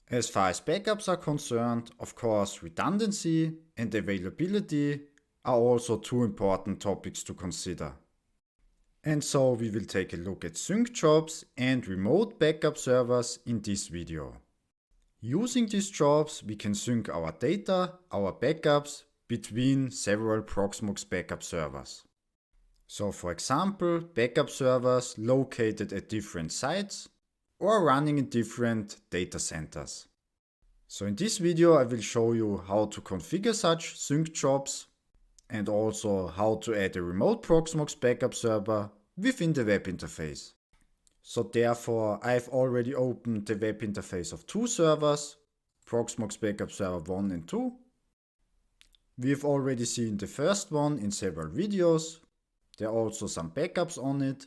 As far as backups are concerned, of course, redundancy and availability are also two important topics to consider. And so we will take a look at sync jobs and remote backup servers in this video. Using these jobs, we can sync our data, our backups, between several Proxmox backup servers. So for example, backup servers located at different sites or running in different data centers. So in this video I will show you how to configure such sync jobs and also how to add a remote Proxmox backup server within the web interface. So therefore I've already opened the web interface of two servers, Proxmox Backup Server 1 and 2. We've already seen the first one in several videos. There are also some backups on it.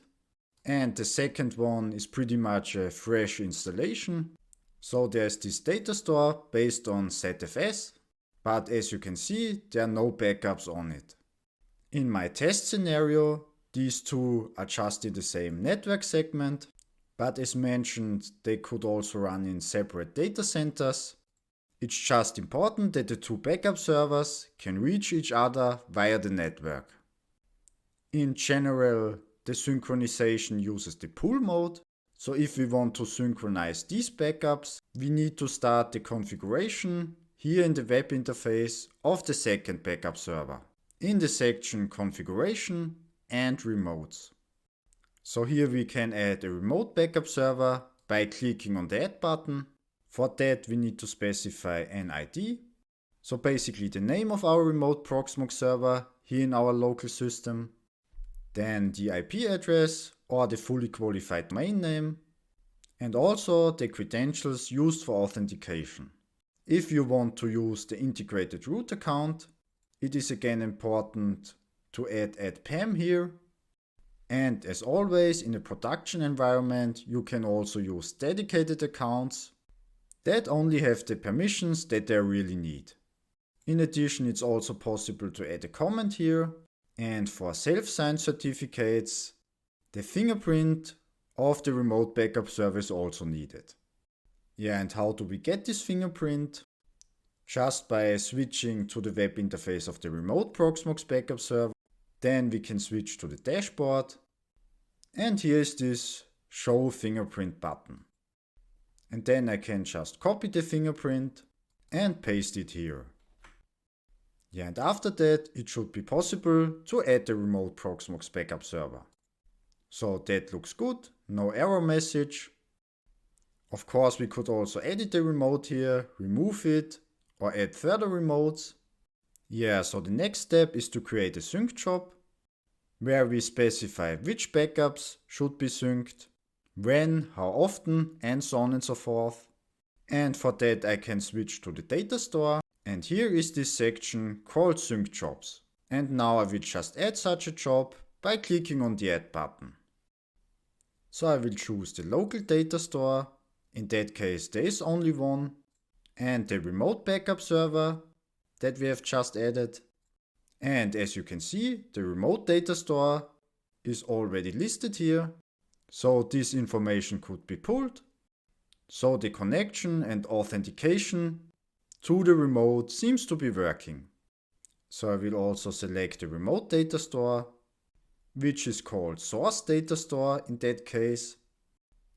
And the second one is pretty much a fresh installation. So there's this data store based on ZFS, but as you can see, there are no backups on it. In my test scenario, these two are just in the same network segment, but as mentioned, they could also run in separate data centers. It's just important that the two backup servers can reach each other via the network. In general, the synchronization uses the pull mode. So if we want to synchronize these backups, we need to start the configuration here in the web interface of the second backup server in the section Configuration and Remotes. So here we can add a remote backup server by clicking on the Add button. For that we need to specify an ID. So basically the name of our remote Proxmox server here in our local system. Then the IP address or the fully qualified domain name. And also the credentials used for authentication. If you want to use the integrated root account, it is again important to add PAM here. And as always in a production environment, you can also use dedicated accounts that only have the permissions that they really need. In addition, it's also possible to add a comment here. And for self-signed certificates, the fingerprint of the remote backup server is also needed. Yeah, and how do we get this fingerprint? Just by switching to the web interface of the remote Proxmox backup server. Then we can switch to the dashboard. And here is this Show Fingerprint button. And then I can just copy the fingerprint and paste it here. Yeah, and after that it should be possible to add the remote Proxmox backup server. So that looks good, no error message. Of course we could also edit the remote here, remove it or add further remotes. Yeah, so the next step is to create a sync job where we specify which backups should be synced, when, how often, and so on and so forth. And for that I can switch to the data store. And here is this section called Sync Jobs. And now I will just add such a job by clicking on the Add button. So I will choose the local data store. In that case there is only one. And the remote backup server that we have just added. And as you can see, the remote data store is already listed here. So this information could be pulled. So the connection and authentication to the remote seems to be working. So I will also select the remote data store, which is called source data store in that case.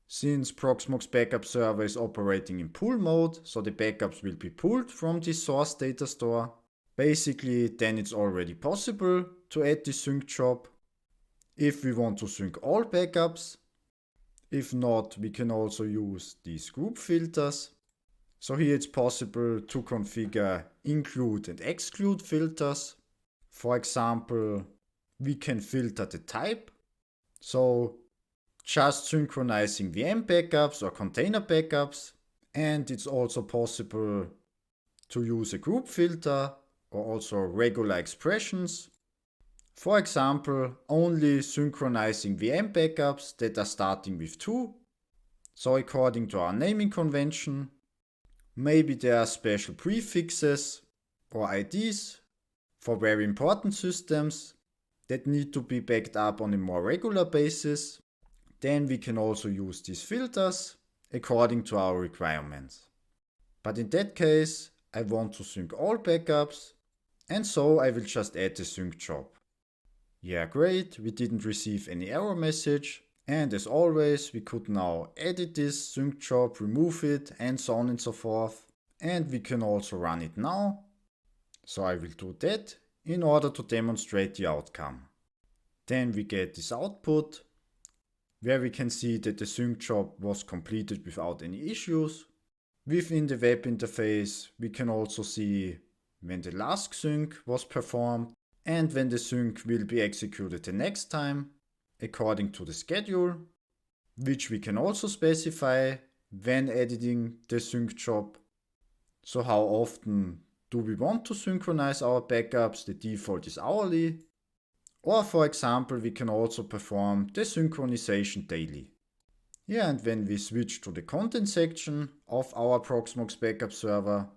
Since Proxmox backup server is operating in pull mode, so the backups will be pulled from this source data store. Basically, then it's already possible to add this sync job. If we want to sync all backups. If not, we can also use these group filters. So here it's possible to configure include and exclude filters. For example, we can filter the type. So just synchronizing VM backups or container backups. And it's also possible to use a group filter or also regular expressions. For example, only synchronizing VM backups that are starting with 2. So according to our naming convention, maybe there are special prefixes or IDs for very important systems that need to be backed up on a more regular basis. Then we can also use these filters according to our requirements. But in that case, I want to sync all backups, and so I will just add the sync job. Yeah, great, we didn't receive any error message, and as always, we could now edit this sync job, remove it, and so on and so forth. And we can also run it now. So I will do that in order to demonstrate the outcome. Then we get this output, where we can see that the sync job was completed without any issues. Within the web interface, we can also see when the last sync was performed and when the sync will be executed the next time, according to the schedule, which we can also specify when editing the sync job. So how often do we want to synchronize our backups? The default is hourly. Or for example, we can also perform the synchronization daily. Yeah, and when we switch to the content section of our Proxmox backup server,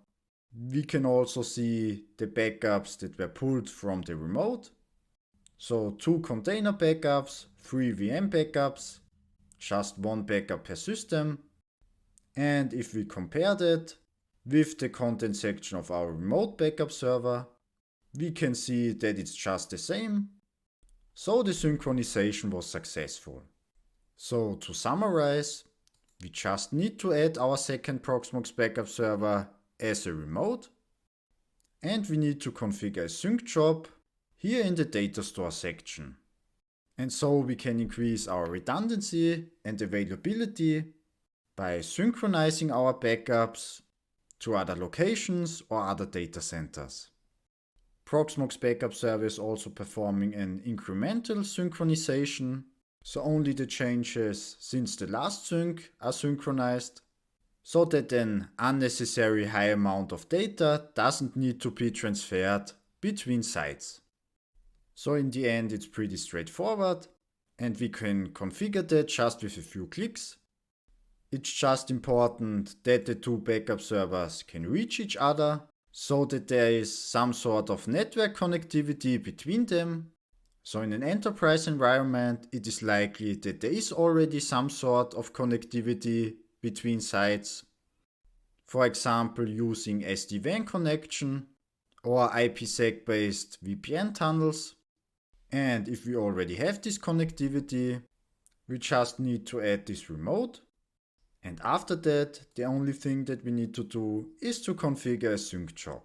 we can also see the backups that were pulled from the remote. So 2 container backups, 3 VM backups, just 1 backup per system. And if we compare that with the content section of our remote backup server, we can see that it's just the same. So the synchronization was successful. So to summarize, we just need to add our second Proxmox backup server as a remote, and we need to configure a sync job here in the data store section. And so we can increase our redundancy and availability by synchronizing our backups to other locations or other data centers. Proxmox backup server is also performing an incremental synchronization, so only the changes since the last sync are synchronized, so that an unnecessary high amount of data doesn't need to be transferred between sites. So in the end it's pretty straightforward, and we can configure that just with a few clicks. It's just important that the 2 backup servers can reach each other, so that there is some sort of network connectivity between them. So in an enterprise environment, it is likely that there is already some sort of connectivity between sites. For example, using SD-WAN connection or IPsec-based VPN tunnels. And if we already have this connectivity, we just need to add this remote. And after that, the only thing that we need to do is to configure a sync job.